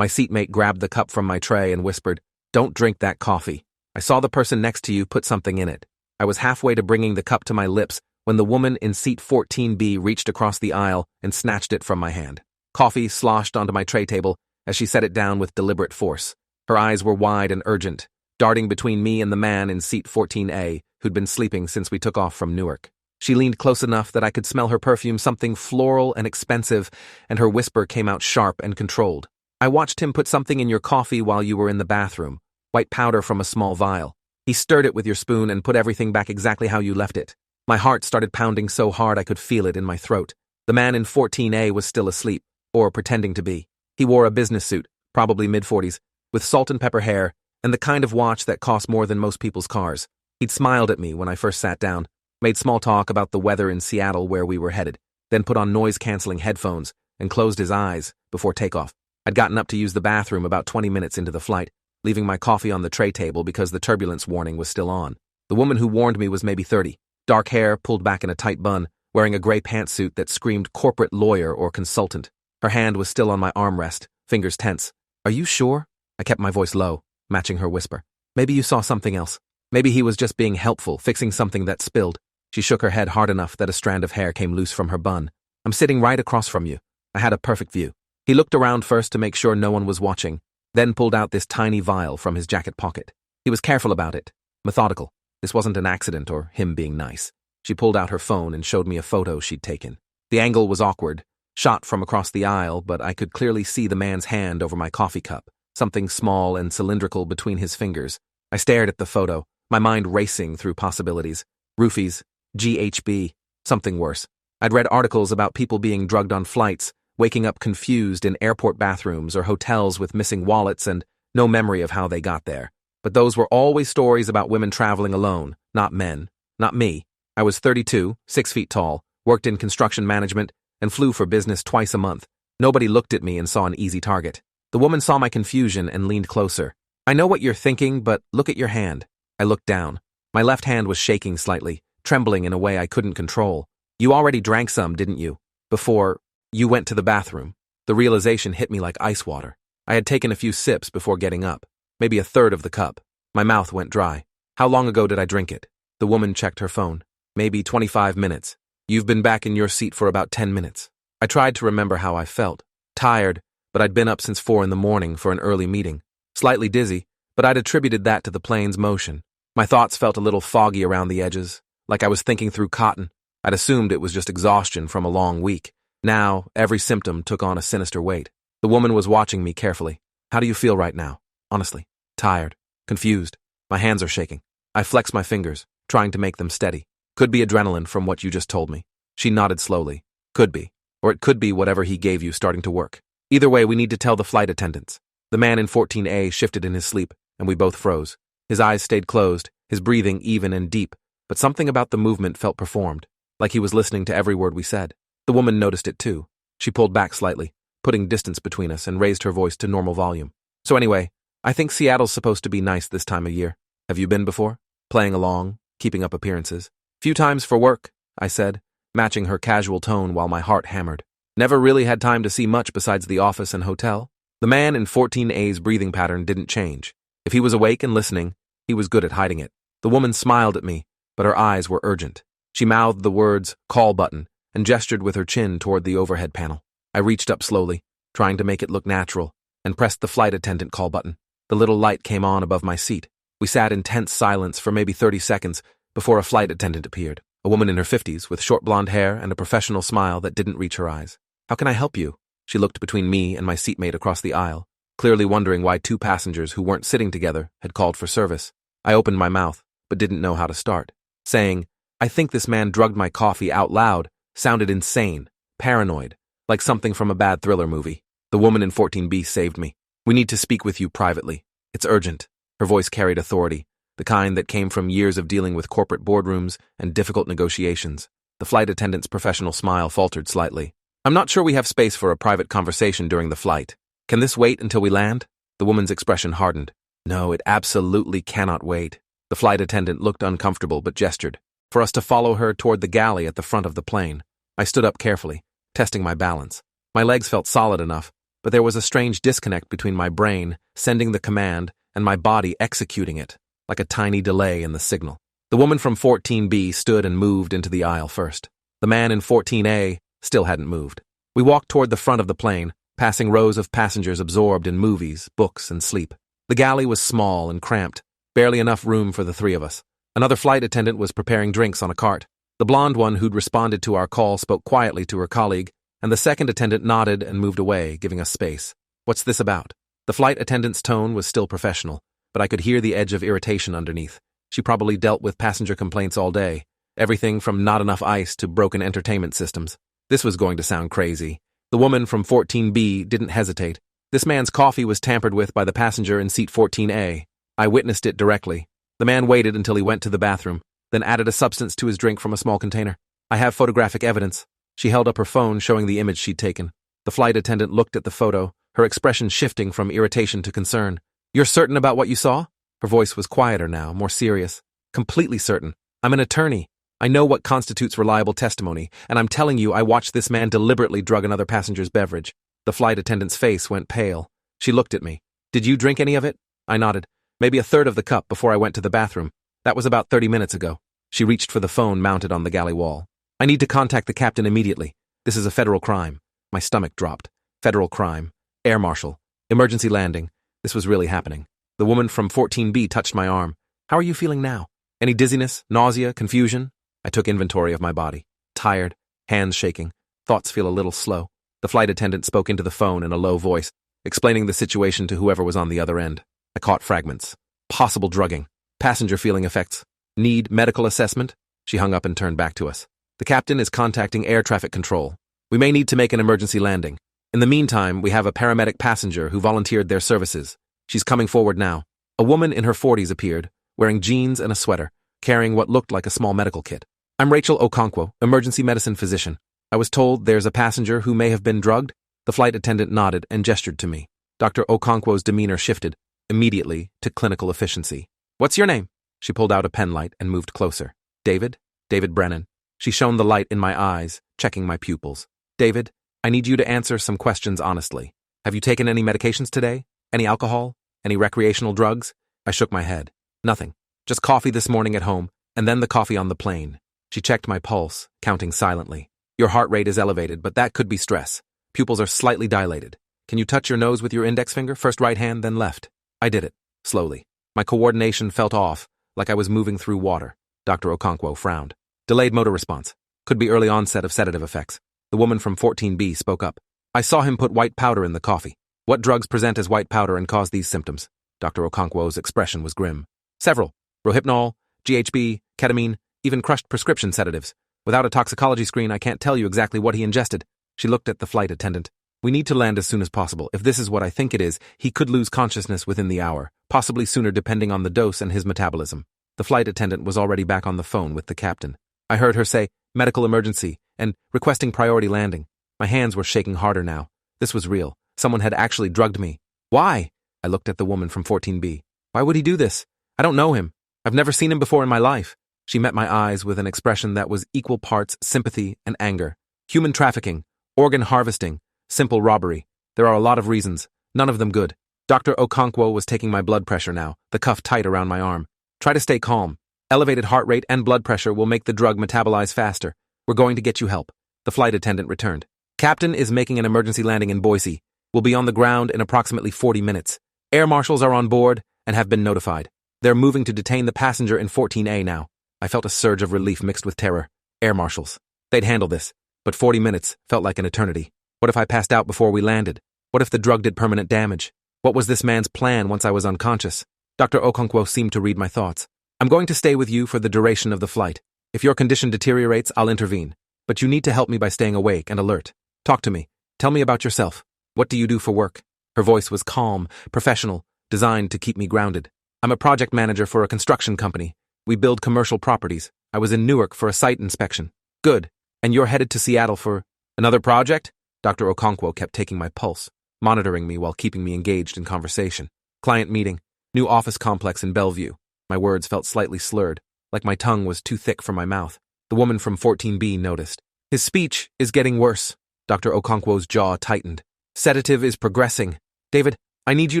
My seatmate grabbed the cup from my tray and whispered, "Don't drink that coffee. I saw the person next to you put something in it." I was halfway to bringing the cup to my lips when the woman in seat 14B reached across the aisle and snatched it from my hand. Coffee sloshed onto my tray table as she set it down with deliberate force. Her eyes were wide and urgent, darting between me and the man in seat 14A who'd been sleeping since we took off from Newark. She leaned close enough that I could smell her perfume, something floral and expensive, and her whisper came out sharp and controlled. "I watched him put something in your coffee while you were in the bathroom, white powder from a small vial. He stirred it with your spoon and put everything back exactly how you left it." My heart started pounding so hard I could feel it in my throat. The man in 14A was still asleep, or pretending to be. He wore a business suit, probably mid-40s, with salt and pepper hair, and the kind of watch that cost more than most people's cars. He'd smiled at me when I first sat down, made small talk about the weather in Seattle where we were headed, then put on noise-canceling headphones and closed his eyes before takeoff. I'd gotten up to use the bathroom about 20 minutes into the flight, leaving my coffee on the tray table because the turbulence warning was still on. The woman who warned me was maybe 30, dark hair pulled back in a tight bun, wearing a gray pantsuit that screamed corporate lawyer or consultant. Her hand was still on my armrest, fingers tense. "Are you sure?" I kept my voice low, matching her whisper. "Maybe you saw something else. Maybe he was just being helpful, fixing something that spilled." She shook her head hard enough that a strand of hair came loose from her bun. "I'm sitting right across from you. I had a perfect view." He looked around first to make sure no one was watching, then pulled out this tiny vial from his jacket pocket. He was careful about it, methodical. This wasn't an accident or him being nice. She pulled out her phone and showed me a photo she'd taken. The angle was awkward, shot from across the aisle, but I could clearly see the man's hand over my coffee cup, something small and cylindrical between his fingers. I stared at the photo, my mind racing through possibilities. Roofies, GHB, something worse. I'd read articles about people being drugged on flights, waking up confused in airport bathrooms or hotels with missing wallets and no memory of how they got there. But those were always stories about women traveling alone, not men, not me. I was 32, 6 feet tall, worked in construction management, and flew for business twice a month. Nobody looked at me and saw an easy target. The woman saw my confusion and leaned closer. "I know what you're thinking, but look at your hand." I looked down. My left hand was shaking slightly, trembling in a way I couldn't control. "You already drank some, didn't you? Before you went to the bathroom." The realization hit me like ice water. I had taken a few sips before getting up, maybe a third of the cup. My mouth went dry. "How long ago did I drink it?" The woman checked her phone. "Maybe 25 minutes. You've been back in your seat for about 10 minutes. I tried to remember how I felt. Tired, but I'd been up since 4 in the morning for an early meeting. Slightly dizzy, but I'd attributed that to the plane's motion. My thoughts felt a little foggy around the edges, like I was thinking through cotton. I'd assumed it was just exhaustion from a long week. Now, every symptom took on a sinister weight. The woman was watching me carefully. "How do you feel right now?" "Honestly, tired, confused. My hands are shaking." I flexed my fingers, trying to make them steady. "Could be adrenaline from what you just told me." She nodded slowly. "Could be. Or it could be whatever he gave you starting to work. Either way, we need to tell the flight attendants." The man in 14A shifted in his sleep, and we both froze. His eyes stayed closed, his breathing even and deep, but something about the movement felt performed, like he was listening to every word we said. The woman noticed it too. She pulled back slightly, putting distance between us, and raised her voice to normal volume. "So anyway, I think Seattle's supposed to be nice this time of year. Have you been before? Playing along, keeping up appearances?" "Few times for work," I said, matching her casual tone while my heart hammered. "Never really had time to see much besides the office and hotel." The man in 14A's breathing pattern didn't change. If he was awake and listening, he was good at hiding it. The woman smiled at me, but her eyes were urgent. She mouthed the words, "call button," and gestured with her chin toward the overhead panel. I reached up slowly, trying to make it look natural, and pressed the flight attendant call button. The little light came on above my seat. We sat in tense silence for maybe 30 seconds before a flight attendant appeared, a woman in her 50s with short blonde hair and a professional smile that didn't reach her eyes. "How can I help you?" She looked between me and my seatmate across the aisle, clearly wondering why 2 passengers who weren't sitting together had called for service. I opened my mouth, but didn't know how to start. Saying, "I think this man drugged my coffee," out loud sounded insane, paranoid, like something from a bad thriller movie. The woman in 14B saved me. "We need to speak with you privately. It's urgent." Her voice carried authority, the kind that came from years of dealing with corporate boardrooms and difficult negotiations. The flight attendant's professional smile faltered slightly. "I'm not sure we have space for a private conversation during the flight. Can this wait until we land?" The woman's expression hardened. "No, it absolutely cannot wait." The flight attendant looked uncomfortable but gestured for us to follow her toward the galley at the front of the plane. I stood up carefully, testing my balance. My legs felt solid enough, but there was a strange disconnect between my brain sending the command and my body executing it, like a tiny delay in the signal. The woman from 14B stood and moved into the aisle first. The man in 14A still hadn't moved. We walked toward the front of the plane, passing rows of passengers absorbed in movies, books, and sleep. The galley was small and cramped, barely enough room for the three of us. Another flight attendant was preparing drinks on a cart. The blonde one who'd responded to our call spoke quietly to her colleague, and the second attendant nodded and moved away, giving us space. "What's this about?" The flight attendant's tone was still professional, but I could hear the edge of irritation underneath. She probably dealt with passenger complaints all day, everything from not enough ice to broken entertainment systems. This was going to sound crazy. The woman from 14B didn't hesitate. This man's coffee was tampered with by the passenger in seat 14A. I witnessed it directly. The man waited until he went to the bathroom, then added a substance to his drink from a small container. "I have photographic evidence." She held up her phone showing the image she'd taken. The flight attendant looked at the photo, her expression shifting from irritation to concern. "You're certain about what you saw?" Her voice was quieter now, more serious. "Completely certain. I'm an attorney. I know what constitutes reliable testimony, and I'm telling you I watched this man deliberately drug another passenger's beverage." The flight attendant's face went pale. She looked at me. "Did you drink any of it?" I nodded. "Maybe a third of the cup before I went to the bathroom. That was about 30 minutes ago." She reached for the phone mounted on the galley wall. "I need to contact the captain immediately. This is a federal crime." My stomach dropped. Federal crime. Air marshal. Emergency landing. This was really happening. The woman from 14B touched my arm. "How are you feeling now? Any dizziness, nausea, confusion?" I took inventory of my body. Tired, hands shaking, thoughts feel a little slow. The flight attendant spoke into the phone in a low voice, explaining the situation to whoever was on the other end. I caught fragments. Possible drugging. Passenger feeling effects. Need medical assessment? She hung up and turned back to us. "The captain is contacting air traffic control. We may need to make an emergency landing. In the meantime, we have a paramedic passenger who volunteered their services. She's coming forward now." A woman in her 40s appeared, wearing jeans and a sweater, carrying what looked like a small medical kit. "I'm Rachel Okonkwo, emergency medicine physician. I was told there's a passenger who may have been drugged." The flight attendant nodded and gestured to me. Dr. Okonkwo's demeanor shifted, immediately, to clinical efficiency. "What's your name?" She pulled out a pen light and moved closer. "David? David Brennan." She shone the light in my eyes, checking my pupils. "David, I need you to answer some questions honestly. Have you taken any medications today? Any alcohol? Any recreational drugs?" I shook my head. "Nothing. Just coffee this morning at home, and then the coffee on the plane." She checked my pulse, counting silently. "Your heart rate is elevated, but that could be stress. Pupils are slightly dilated. Can you touch your nose with your index finger, first right hand, then left?" I did it, slowly. My coordination felt off, like I was moving through water. Dr. Okonkwo frowned. "Delayed motor response. Could be early onset of sedative effects." The woman from 14B spoke up. "I saw him put white powder in the coffee. What drugs present as white powder and cause these symptoms?" Dr. Okonkwo's expression was grim. "Several. Rohypnol, GHB, ketamine, even crushed prescription sedatives. Without a toxicology screen, I can't tell you exactly what he ingested." She looked at the flight attendant. "We need to land as soon as possible. If this is what I think it is, he could lose consciousness within the hour, possibly sooner depending on the dose and his metabolism." The flight attendant was already back on the phone with the captain. I heard her say, "Medical emergency," and requesting priority landing. My hands were shaking harder now. This was real. Someone had actually drugged me. "Why?" I looked at the woman from 14B. "Why would he do this? I don't know him. I've never seen him before in my life." She met my eyes with an expression that was equal parts sympathy and anger. "Human trafficking, organ harvesting, simple robbery. There are a lot of reasons, none of them good." Dr. Okonkwo was taking my blood pressure now, the cuff tight around my arm. "Try to stay calm. Elevated heart rate and blood pressure will make the drug metabolize faster. We're going to get you help." The flight attendant returned. "Captain is making an emergency landing in Boise. We'll be on the ground in approximately 40 minutes. Air marshals are on board and have been notified. They're moving to detain the passenger in 14A now." I felt a surge of relief mixed with terror. Air marshals. They'd handle this, but 40 minutes felt like an eternity. What if I passed out before we landed? What if the drug did permanent damage? What was this man's plan once I was unconscious? Dr. Okonkwo seemed to read my thoughts. "I'm going to stay with you for the duration of the flight. If your condition deteriorates, I'll intervene. But you need to help me by staying awake and alert. Talk to me. Tell me about yourself. What do you do for work?" Her voice was calm, professional, designed to keep me grounded. "I'm a project manager for a construction company. We build commercial properties. I was in Newark for a site inspection." "Good. And you're headed to Seattle for another project?" Dr. Okonkwo kept taking my pulse, monitoring me while keeping me engaged in conversation. "Client meeting. New office complex in Bellevue." My words felt slightly slurred, like my tongue was too thick for my mouth. The woman from 14B noticed. "His speech is getting worse." Dr. Okonkwo's jaw tightened. Sedative is progressing. David, I need you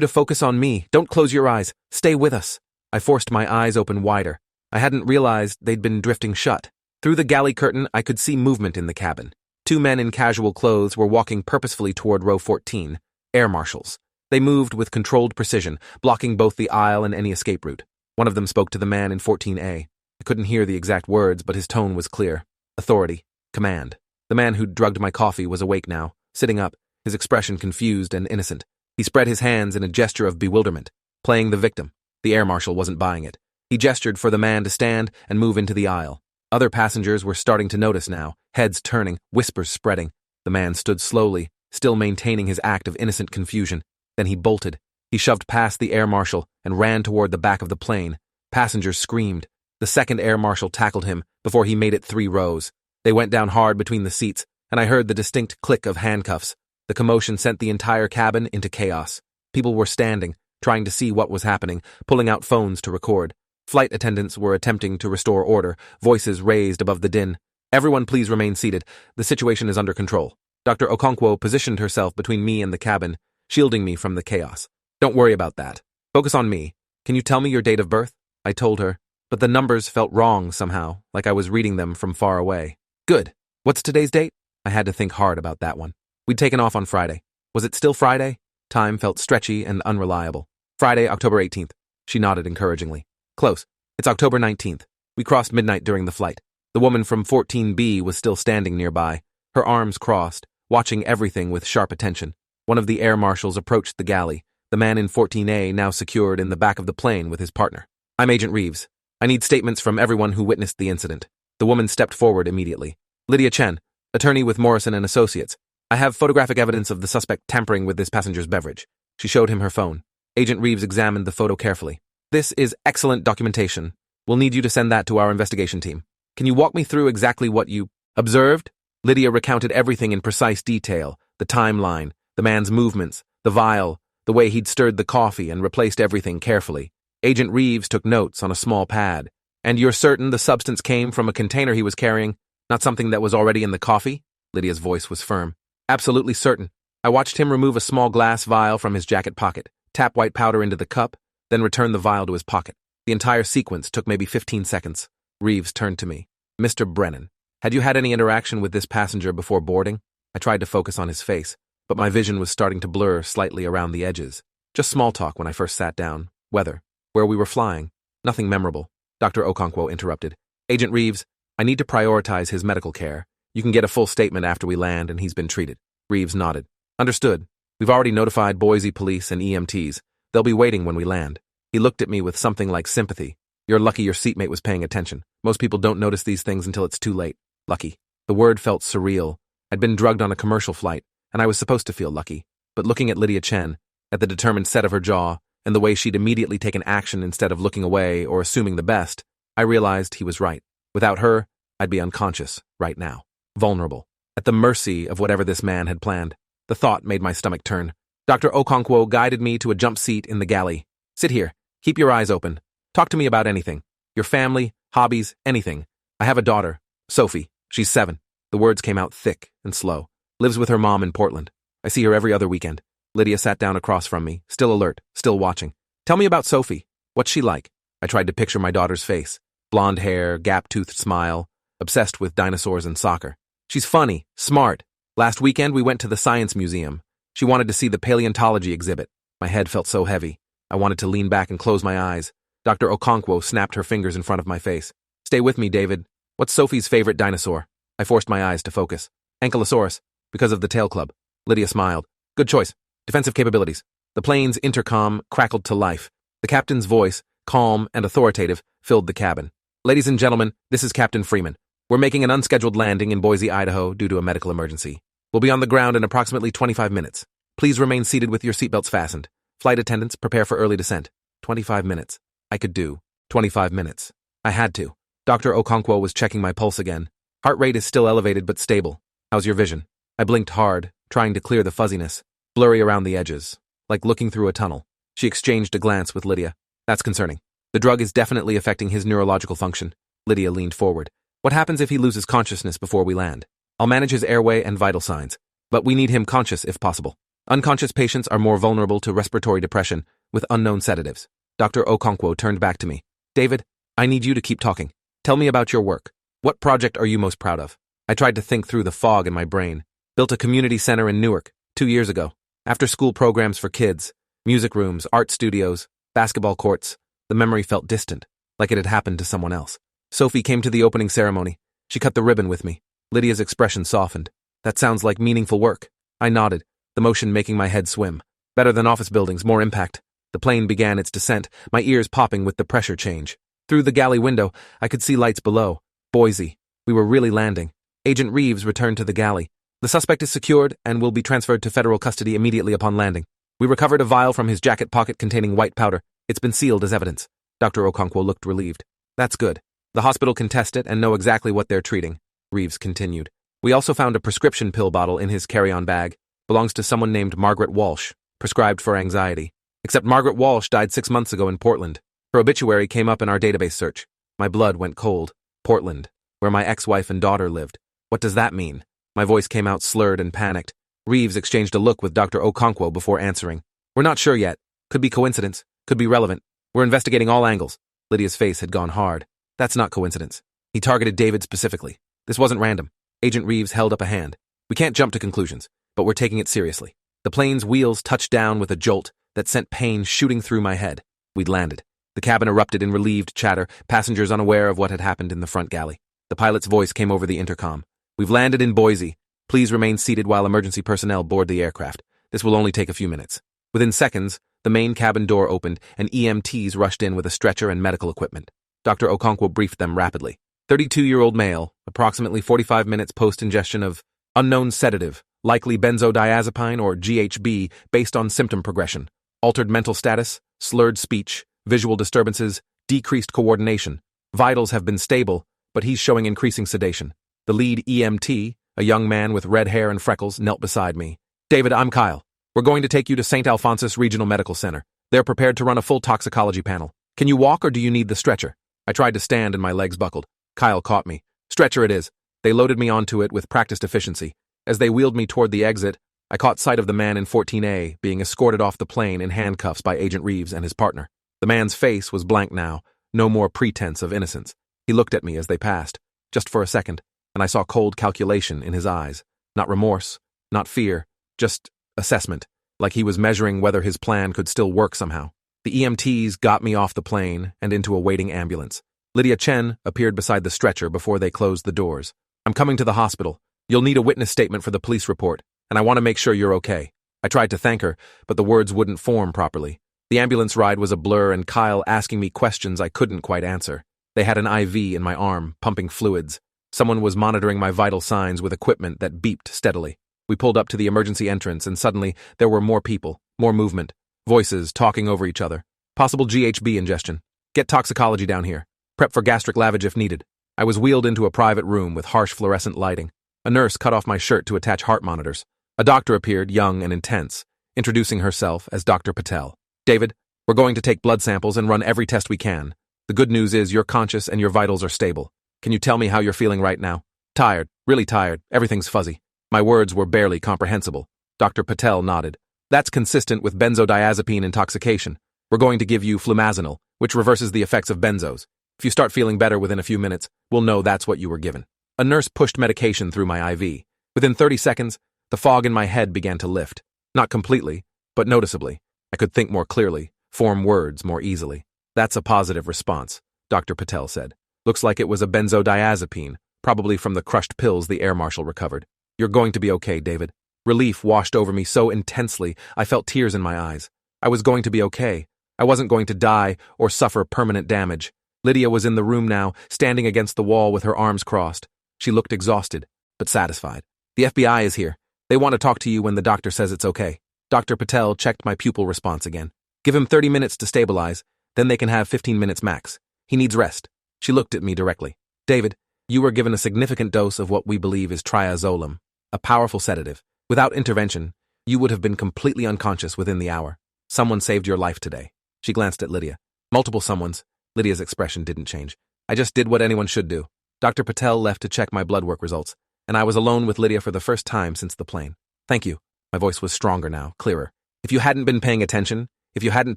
to focus on me. Don't close your eyes. Stay with us. I forced my eyes open wider. I hadn't realized they'd been drifting shut. Through the galley curtain, I could see movement in the cabin. 2 men in casual clothes were walking purposefully toward row 14, air marshals. They moved with controlled precision, blocking both the aisle and any escape route. One of them spoke to the man in 14A. I couldn't hear the exact words, but his tone was clear. Authority. Command. The man who'd drugged my coffee was awake now, sitting up, his expression confused and innocent. He spread his hands in a gesture of bewilderment, playing the victim. The air marshal wasn't buying it. He gestured for the man to stand and move into the aisle. Other passengers were starting to notice now, heads turning, whispers spreading. The man stood slowly, still maintaining his act of innocent confusion. Then he bolted. He shoved past the air marshal and ran toward the back of the plane. Passengers screamed. The second air marshal tackled him before he made it 3 rows. They went down hard between the seats, and I heard the distinct click of handcuffs. The commotion sent the entire cabin into chaos. People were standing, trying to see what was happening, pulling out phones to record. Flight attendants were attempting to restore order, voices raised above the din. Everyone please remain seated. The situation is under control. Dr. Okonkwo positioned herself between me and the cabin, shielding me from the chaos. Don't worry about that. Focus on me. Can you tell me your date of birth? I told her, but the numbers felt wrong somehow, like I was reading them from far away. Good. What's today's date? I had to think hard about that one. We'd taken off on Friday. Was it still Friday? Time felt stretchy and unreliable. Friday, October 18th. She nodded encouragingly. Close. It's October 19th. We crossed midnight during the flight. The woman from 14B was still standing nearby, her arms crossed, watching everything with sharp attention. One of the air marshals approached the galley, the man in 14A now secured in the back of the plane with his partner. I'm Agent Reeves. I need statements from everyone who witnessed the incident. The woman stepped forward immediately. Lydia Chen, attorney with Morrison and Associates. I have photographic evidence of the suspect tampering with this passenger's beverage. She showed him her phone. Agent Reeves examined the photo carefully. This is excellent documentation. We'll need you to send that to our investigation team. Can you walk me through exactly what you observed? Lydia recounted everything in precise detail, the timeline, the man's movements, the vial, the way he'd stirred the coffee and replaced everything carefully. Agent Reeves took notes on a small pad. And you're certain the substance came from a container he was carrying, not something that was already in the coffee? Lydia's voice was firm. Absolutely certain. I watched him remove a small glass vial from his jacket pocket, tap white powder into the cup, then return the vial to his pocket. The entire sequence took maybe 15 seconds. Reeves turned to me. Mr. Brennan, had you had any interaction with this passenger before boarding? I tried to focus on his face, but my vision was starting to blur slightly around the edges. Just small talk when I first sat down. Weather. Where we were flying. Nothing memorable. Dr. Okonkwo interrupted. Agent Reeves, I need to prioritize his medical care. You can get a full statement after we land and he's been treated. Reeves nodded. Understood. We've already notified Boise police and EMTs. They'll be waiting when we land. He looked at me with something like sympathy. You're lucky your seatmate was paying attention. Most people don't notice these things until it's too late. Lucky. The word felt surreal. I'd been drugged on a commercial flight, and I was supposed to feel lucky. But looking at Lydia Chen, at the determined set of her jaw, and the way she'd immediately taken action instead of looking away or assuming the best, I realized he was right. Without her, I'd be unconscious right now. Vulnerable. At the mercy of whatever this man had planned. The thought made my stomach turn. Dr. Okonkwo guided me to a jump seat in the galley. Sit here. Keep your eyes open. Talk to me about anything. Your family, hobbies, anything. I have a daughter, Sophie. She's 7. The words came out thick and slow. Lives with her mom in Portland. I see her every other weekend. Lydia sat down across from me, still alert, still watching. Tell me about Sophie. What's she like? I tried to picture my daughter's face. Blonde hair, gap-toothed smile, obsessed with dinosaurs and soccer. She's funny, smart. Last weekend we went to the Science Museum. She wanted to see the paleontology exhibit. My head felt so heavy. I wanted to lean back and close my eyes. Dr. Okonkwo snapped her fingers in front of my face. Stay with me, David. What's Sophie's favorite dinosaur? I forced my eyes to focus. Ankylosaurus, because of the tail club. Lydia smiled. Good choice. Defensive capabilities. The plane's intercom crackled to life. The captain's voice, calm and authoritative, filled the cabin. Ladies and gentlemen, this is Captain Freeman. We're making an unscheduled landing in Boise, Idaho due to a medical emergency. We'll be on the ground in approximately 25 minutes. Please remain seated with your seatbelts fastened. Flight attendants, prepare for early descent. 25 minutes. I could do. 25 minutes. I had to. Dr. Okonkwo was checking my pulse again. Heart rate is still elevated but stable. How's your vision? I blinked hard, trying to clear the fuzziness. Blurry around the edges, like looking through a tunnel. She exchanged a glance with Lydia. That's concerning. The drug is definitely affecting his neurological function. Lydia leaned forward. What happens if he loses consciousness before we land? I'll manage his airway and vital signs, but we need him conscious if possible. Unconscious patients are more vulnerable to respiratory depression with unknown sedatives. Dr. Okonkwo turned back to me. David, I need you to keep talking. Tell me about your work. What project are you most proud of? I tried to think through the fog in my brain. Built a community center in Newark 2 years ago. After-school programs for kids, music rooms, art studios, basketball courts. The memory felt distant, like it had happened to someone else. Sophie came to the opening ceremony. She cut the ribbon with me. Lydia's expression softened. That sounds like meaningful work. I nodded, the motion making my head swim. Better than office buildings, more impact. The plane began its descent, my ears popping with the pressure change. Through the galley window, I could see lights below. Boise. We were really landing. Agent Reeves returned to the galley. The suspect is secured and will be transferred to federal custody immediately upon landing. We recovered a vial from his jacket pocket containing white powder. It's been sealed as evidence. Dr. Okonkwo looked relieved. That's good. The hospital can test it and know exactly what they're treating, Reeves continued. We also found a prescription pill bottle in his carry-on bag. Belongs to someone named Margaret Walsh, prescribed for anxiety. Except Margaret Walsh died 6 months ago in Portland. Her obituary came up in our database search. My blood went cold. Portland, where my ex-wife and daughter lived. What does that mean? My voice came out slurred and panicked. Reeves exchanged a look with Dr. Okonkwo before answering. We're not sure yet. Could be coincidence. Could be relevant. We're investigating all angles. Lydia's face had gone hard. That's not coincidence. He targeted David specifically. This wasn't random. Agent Reeves held up a hand. We can't jump to conclusions, but we're taking it seriously. The plane's wheels touched down with a jolt that sent pain shooting through my head. We'd landed. The cabin erupted in relieved chatter, passengers unaware of what had happened in the front galley. The pilot's voice came over the intercom. We've landed in Boise. Please remain seated while emergency personnel board the aircraft. This will only take a few minutes. Within seconds, the main cabin door opened and EMTs rushed in with a stretcher and medical equipment. Dr. Okonkwo briefed them rapidly. 32-year-old male, approximately 45 minutes post-ingestion of unknown sedative, likely benzodiazepine or GHB based on symptom progression. Altered mental status, slurred speech, visual disturbances, decreased coordination. Vitals have been stable, but he's showing increasing sedation. The lead EMT, a young man with red hair and freckles, knelt beside me. David, I'm Kyle. We're going to take you to St. Alphonsus Regional Medical Center. They're prepared to run a full toxicology panel. Can you walk or do you need the stretcher? I tried to stand and my legs buckled. Kyle caught me. Stretcher it is. They loaded me onto it with practiced efficiency. As they wheeled me toward the exit, I caught sight of the man in 14A being escorted off the plane in handcuffs by Agent Reeves and his partner. The man's face was blank now, no more pretense of innocence. He looked at me as they passed, just for a second, and I saw cold calculation in his eyes. Not remorse, not fear, just assessment, like he was measuring whether his plan could still work somehow. The EMTs got me off the plane and into a waiting ambulance. Lydia Chen appeared beside the stretcher before they closed the doors. I'm coming to the hospital. You'll need a witness statement for the police report, and I want to make sure you're okay. I tried to thank her, but the words wouldn't form properly. The ambulance ride was a blur and Kyle asking me questions I couldn't quite answer. They had an IV in my arm, pumping fluids. Someone was monitoring my vital signs with equipment that beeped steadily. We pulled up to the emergency entrance and suddenly there were more people, more movement, voices talking over each other. Possible GHB ingestion. Get toxicology down here. Prep for gastric lavage if needed. I was wheeled into a private room with harsh fluorescent lighting. A nurse cut off my shirt to attach heart monitors. A doctor appeared, young and intense, introducing herself as Dr. Patel. David, we're going to take blood samples and run every test we can. The good news is you're conscious and your vitals are stable. Can you tell me how you're feeling right now? Tired, really tired, everything's fuzzy. My words were barely comprehensible. Dr. Patel nodded. That's consistent with benzodiazepine intoxication. We're going to give you flumazenil, which reverses the effects of benzos. If you start feeling better within a few minutes, we'll know that's what you were given. A nurse pushed medication through my IV. Within 30 seconds, the fog in my head began to lift. Not completely, but noticeably. I could think more clearly, form words more easily. That's a positive response, Dr. Patel said. Looks like it was a benzodiazepine, probably from the crushed pills the air marshal recovered. You're going to be okay, David. Relief washed over me so intensely, I felt tears in my eyes. I was going to be okay. I wasn't going to die or suffer permanent damage. Lydia was in the room now, standing against the wall with her arms crossed. She looked exhausted, but satisfied. The FBI is here. They want to talk to you when the doctor says it's okay. Dr. Patel checked my pupil response again. Give him 30 minutes to stabilize, then they can have 15 minutes max. He needs rest. She looked at me directly. David, you were given a significant dose of what we believe is triazolam, a powerful sedative. Without intervention, you would have been completely unconscious within the hour. Someone saved your life today. She glanced at Lydia. Multiple someones. Lydia's expression didn't change. I just did what anyone should do. Dr. Patel left to check my blood work results, and I was alone with Lydia for the first time since the plane. Thank you. My voice was stronger now, clearer. If you hadn't been paying attention, if you hadn't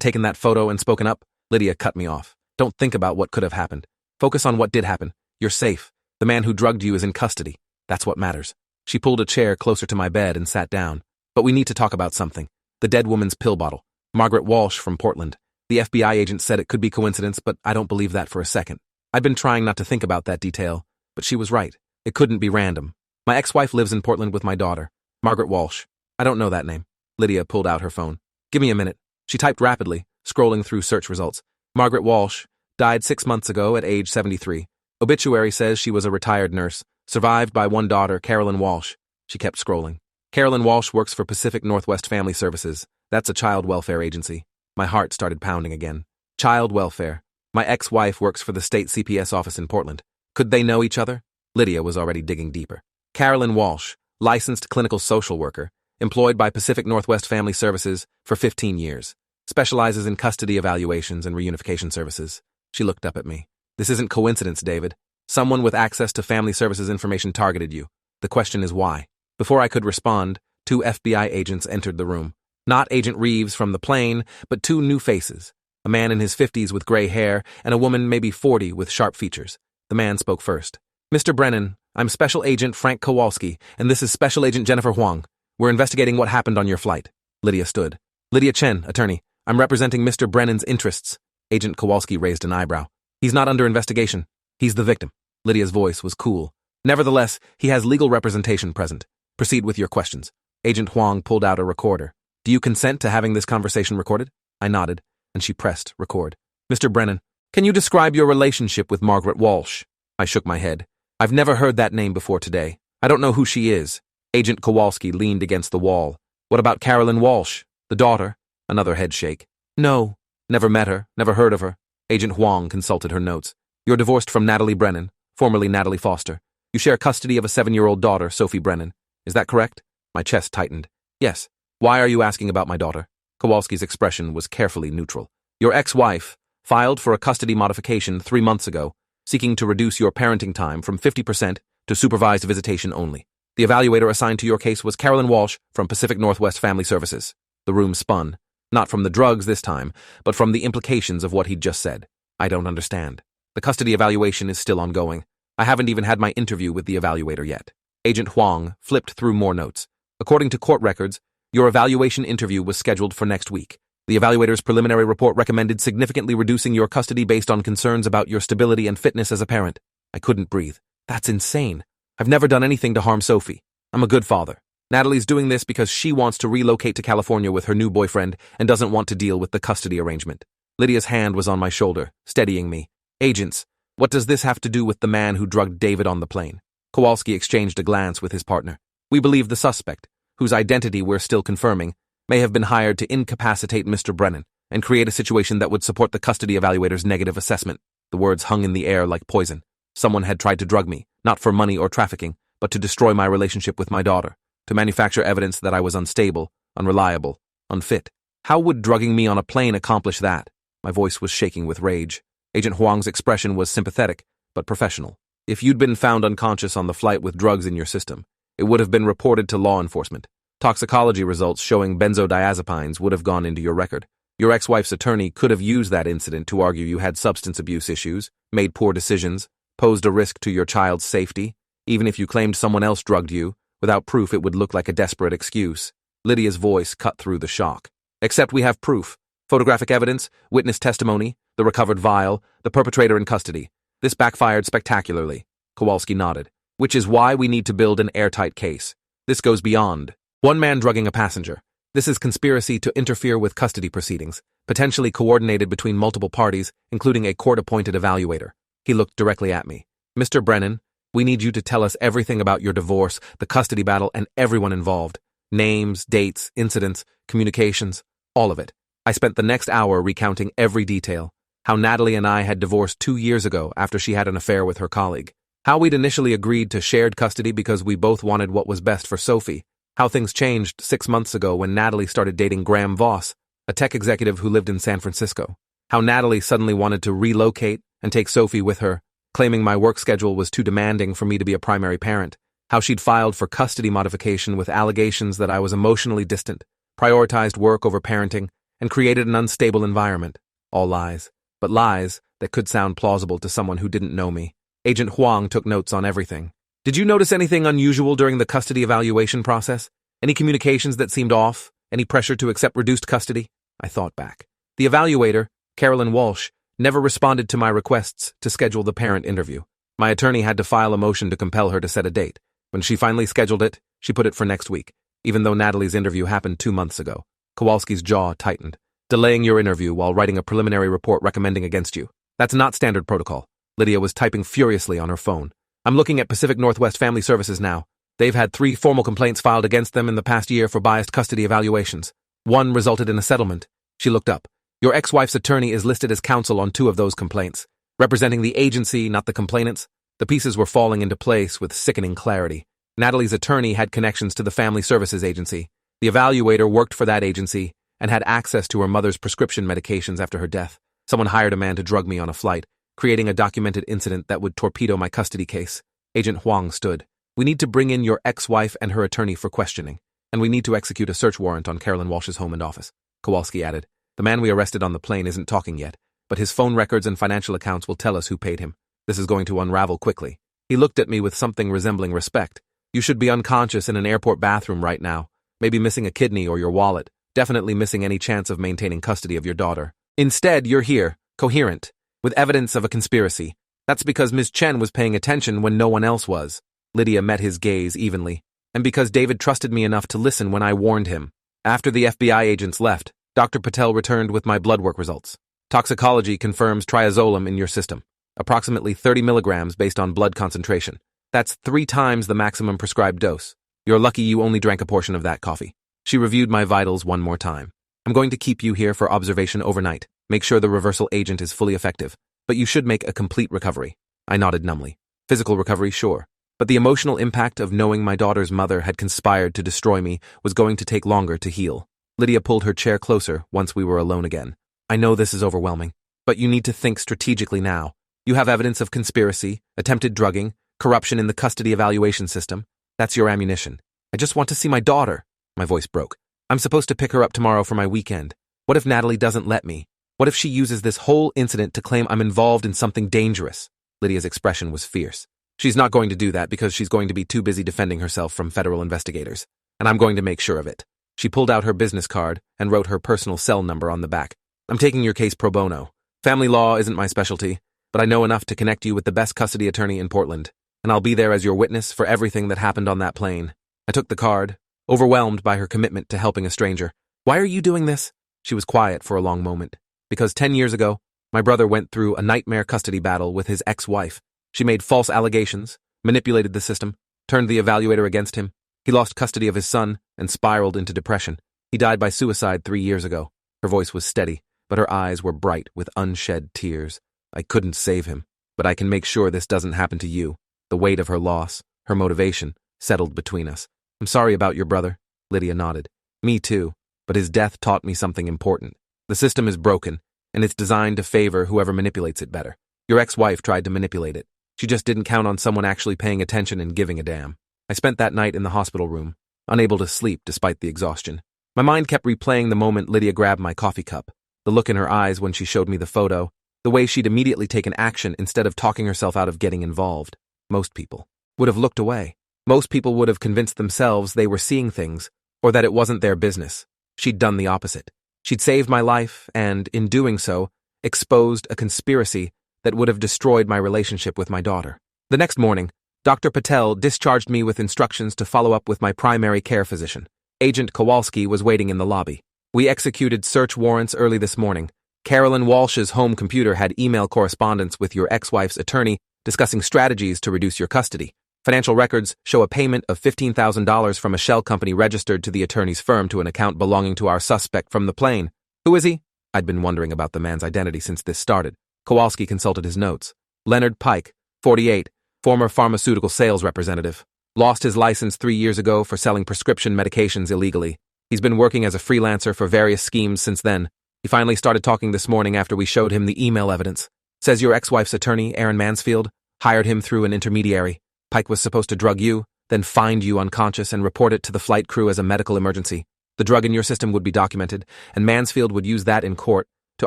taken that photo and spoken up, Lydia cut me off. Don't think about what could have happened. Focus on what did happen. You're safe. The man who drugged you is in custody. That's what matters. She pulled a chair closer to my bed and sat down. But we need to talk about something. The dead woman's pill bottle. Margaret Walsh from Portland. The FBI agent said it could be coincidence, but I don't believe that for a second. I'd been trying not to think about that detail, but she was right. It couldn't be random. My ex-wife lives in Portland with my daughter, Margaret Walsh. I don't know that name. Lydia pulled out her phone. Give me a minute. She typed rapidly, scrolling through search results. Margaret Walsh died 6 months ago at age 73. Obituary says she was a retired nurse, survived by one daughter, Carolyn Walsh. She kept scrolling. Carolyn Walsh works for Pacific Northwest Family Services. That's a child welfare agency. My heart started pounding again. Child welfare. My ex-wife works for the state CPS office in Portland. Could they know each other? Lydia was already digging deeper. Carolyn Walsh, licensed clinical social worker, employed by Pacific Northwest Family Services for 15 years. Specializes in custody evaluations and reunification services. She looked up at me. This isn't coincidence, David. Someone with access to family services information targeted you. The question is why. Before I could respond, 2 FBI agents entered the room. Not Agent Reeves from the plane, but 2 new faces. A man in his 50s with gray hair and a woman maybe 40 with sharp features. The man spoke first. Mr. Brennan, I'm Special Agent Frank Kowalski, and this is Special Agent Jennifer Huang. We're investigating what happened on your flight. Lydia stood. Lydia Chen, attorney. I'm representing Mr. Brennan's interests. Agent Kowalski raised an eyebrow. He's not under investigation. He's the victim. Lydia's voice was cool. Nevertheless, he has legal representation present. Proceed with your questions. Agent Huang pulled out a recorder. Do you consent to having this conversation recorded? I nodded, and she pressed record. Mr. Brennan, can you describe your relationship with Margaret Walsh? I shook my head. I've never heard that name before today. I don't know who she is. Agent Kowalski leaned against the wall. What about Carolyn Walsh, the daughter? Another head shake. No, never met her, never heard of her. Agent Huang consulted her notes. You're divorced from Natalie Brennan, formerly Natalie Foster. You share custody of a 7-year-old daughter, Sophie Brennan. Is that correct? My chest tightened. Yes. Why are you asking about my daughter? Kowalski's expression was carefully neutral. Your ex-wife filed for a custody modification 3 months ago, seeking to reduce your parenting time from 50% to supervised visitation only. The evaluator assigned to your case was Carolyn Walsh from Pacific Northwest Family Services. The room spun. Not from the drugs this time, but from the implications of what he'd just said. I don't understand. The custody evaluation is still ongoing. I haven't even had my interview with the evaluator yet. Agent Huang flipped through more notes. According to court records, your evaluation interview was scheduled for next week. The evaluator's preliminary report recommended significantly reducing your custody based on concerns about your stability and fitness as a parent. I couldn't breathe. That's insane. I've never done anything to harm Sophie. I'm a good father. Natalie's doing this because she wants to relocate to California with her new boyfriend and doesn't want to deal with the custody arrangement. Lydia's hand was on my shoulder, steadying me. Agents, what does this have to do with the man who drugged David on the plane? Kowalski exchanged a glance with his partner. We believe the suspect, whose identity we're still confirming, may have been hired to incapacitate Mr. Brennan and create a situation that would support the custody evaluator's negative assessment. The words hung in the air like poison. Someone had tried to drug me, not for money or trafficking, but to destroy my relationship with my daughter, to manufacture evidence that I was unstable, unreliable, unfit. How would drugging me on a plane accomplish that? My voice was shaking with rage. Agent Huang's expression was sympathetic, but professional. If you'd been found unconscious on the flight with drugs in your system, it would have been reported to law enforcement. Toxicology results showing benzodiazepines would have gone into your record. Your ex-wife's attorney could have used that incident to argue you had substance abuse issues, made poor decisions, posed a risk to your child's safety. Even if you claimed someone else drugged you, without proof it would look like a desperate excuse. Lydia's voice cut through the shock. Except we have proof. Photographic evidence, witness testimony, the recovered vial, the perpetrator in custody. This backfired spectacularly. Kowalski nodded. Which is why we need to build an airtight case. This goes beyond one man drugging a passenger. This is conspiracy to interfere with custody proceedings, potentially coordinated between multiple parties, including a court-appointed evaluator. He looked directly at me. Mr. Brennan, we need you to tell us everything about your divorce, the custody battle, and everyone involved. Names, dates, incidents, communications, all of it. I spent the next hour recounting every detail. How Natalie and I had divorced 2 years ago after she had an affair with her colleague. How we'd initially agreed to shared custody because we both wanted what was best for Sophie. How things changed 6 months ago when Natalie started dating Graham Voss, a tech executive who lived in San Francisco. How Natalie suddenly wanted to relocate and take Sophie with her, claiming my work schedule was too demanding for me to be a primary parent, how she'd filed for custody modification with allegations that I was emotionally distant, prioritized work over parenting, and created an unstable environment. All lies, but lies that could sound plausible to someone who didn't know me. Agent Huang took notes on everything. Did you notice anything unusual during the custody evaluation process? Any communications that seemed off? Any pressure to accept reduced custody? I thought back. The evaluator, Carolyn Walsh, never responded to my requests to schedule the parent interview. My attorney had to file a motion to compel her to set a date. When she finally scheduled it, she put it for next week, even though Natalie's interview happened 2 months ago. Kowalski's jaw tightened. Delaying your interview while writing a preliminary report recommending against you. That's not standard protocol. Lydia was typing furiously on her phone. I'm looking at Pacific Northwest Family Services now. They've had 3 formal complaints filed against them in the past year for biased custody evaluations. 1 resulted in a settlement. She looked up. Your ex-wife's attorney is listed as counsel on 2 of those complaints, representing the agency, not the complainants. The pieces were falling into place with sickening clarity. Natalie's attorney had connections to the Family Services Agency. The evaluator worked for that agency and had access to her mother's prescription medications after her death. Someone hired a man to drug me on a flight, creating a documented incident that would torpedo my custody case. Agent Huang stood. We need to bring in your ex-wife and her attorney for questioning, and we need to execute a search warrant on Carolyn Walsh's home and office. Kowalski added. The man we arrested on the plane isn't talking yet, but his phone records and financial accounts will tell us who paid him. This is going to unravel quickly. He looked at me with something resembling respect. You should be unconscious in an airport bathroom right now, maybe missing a kidney or your wallet, definitely missing any chance of maintaining custody of your daughter. Instead, you're here, coherent, with evidence of a conspiracy. That's because Ms. Chen was paying attention when no one else was. Lydia met his gaze evenly, and because David trusted me enough to listen when I warned him. After the FBI agents left, Dr. Patel returned with my blood work results. Toxicology confirms triazolam in your system, approximately 30 milligrams based on blood concentration. That's 3 times the maximum prescribed dose. You're lucky you only drank a portion of that coffee. She reviewed my vitals one more time. I'm going to keep you here for observation overnight. Make sure the reversal agent is fully effective, but you should make a complete recovery. I nodded numbly. Physical recovery, sure. But the emotional impact of knowing my daughter's mother had conspired to destroy me was going to take longer to heal. Lydia pulled her chair closer once we were alone again. I know this is overwhelming, but you need to think strategically now. You have evidence of conspiracy, attempted drugging, corruption in the custody evaluation system. That's your ammunition. I just want to see my daughter. My voice broke. I'm supposed to pick her up tomorrow for my weekend. What if Natalie doesn't let me? What if she uses this whole incident to claim I'm involved in something dangerous? Lydia's expression was fierce. She's not going to do that because she's going to be too busy defending herself from federal investigators, and I'm going to make sure of it. She pulled out her business card and wrote her personal cell number on the back. I'm taking your case pro bono. Family law isn't my specialty, but I know enough to connect you with the best custody attorney in Portland, and I'll be there as your witness for everything that happened on that plane. I took the card, overwhelmed by her commitment to helping a stranger. Why are you doing this? She was quiet for a long moment. Because 10 years ago, my brother went through a nightmare custody battle with his ex-wife. She made false allegations, manipulated the system, turned the evaluator against him. He lost custody of his son and spiraled into depression. He died by suicide 3 years ago. Her voice was steady, but her eyes were bright with unshed tears. I couldn't save him, but I can make sure this doesn't happen to you. The weight of her loss, her motivation, settled between us. I'm sorry about your brother, Lydia nodded. Me too, but his death taught me something important. The system is broken, and it's designed to favor whoever manipulates it better. Your ex-wife tried to manipulate it. She just didn't count on someone actually paying attention and giving a damn. I spent that night in the hospital room, unable to sleep despite the exhaustion. My mind kept replaying the moment Lydia grabbed my coffee cup, the look in her eyes when she showed me the photo, the way she'd immediately taken action instead of talking herself out of getting involved. Most people would have looked away. Most people would have convinced themselves they were seeing things, or that it wasn't their business. She'd done the opposite. She'd saved my life and, in doing so, exposed a conspiracy that would have destroyed my relationship with my daughter. The next morning, Dr. Patel discharged me with instructions to follow up with my primary care physician. Agent Kowalski was waiting in the lobby. We executed search warrants early this morning. Carolyn Walsh's home computer had email correspondence with your ex-wife's attorney discussing strategies to reduce your custody. Financial records show a payment of $15,000 from a shell company registered to the attorney's firm to an account belonging to our suspect from the plane. Who is he? I'd been wondering about the man's identity since this started. Kowalski consulted his notes. Leonard Pike, 48, former pharmaceutical sales representative. Lost his license 3 years ago for selling prescription medications illegally. He's been working as a freelancer for various schemes since then. He finally started talking this morning after we showed him the email evidence. Says your ex-wife's attorney, Aaron Mansfield, hired him through an intermediary. Pike was supposed to drug you, then find you unconscious and report it to the flight crew as a medical emergency. The drug in your system would be documented, and Mansfield would use that in court to